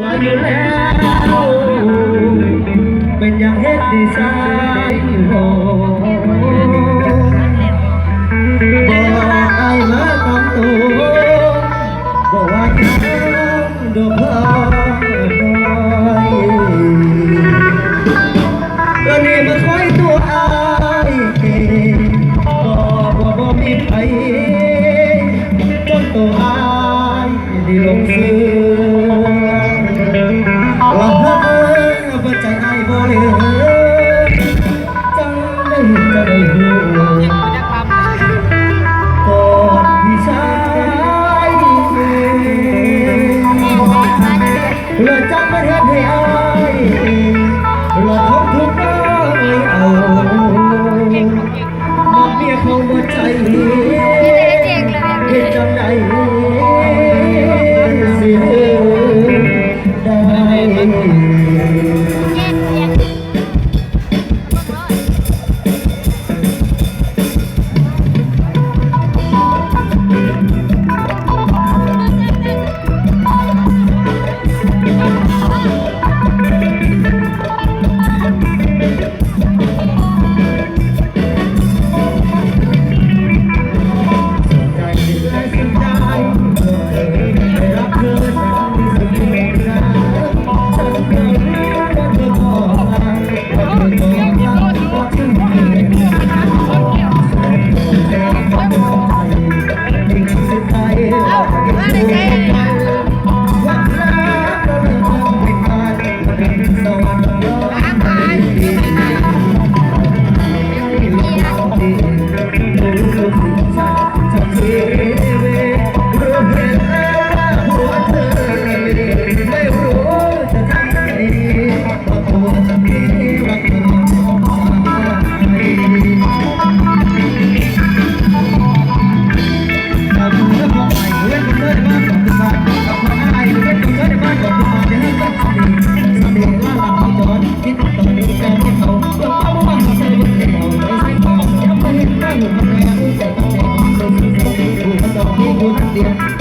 ว่าอยู่แล้วเป็นอย่างเฮ็ดดีไซน์โหบอกไอ้มาตามตัวบอกว่ายังดอกน้อยแล้วนี่มาคอยตัวไอ้บอกมีใครจนตัวไอ้ได้ลงซื้อว่าบ่ใจไอ้บ่เหลือจังได้หูกอดพี่ชายเลยจังมาเฮ็ดให้อ้ายเลยทำทุกข์ไม่เอามาเมียเขาบ่ใจเฮ็ดจังใดสิได้ Dia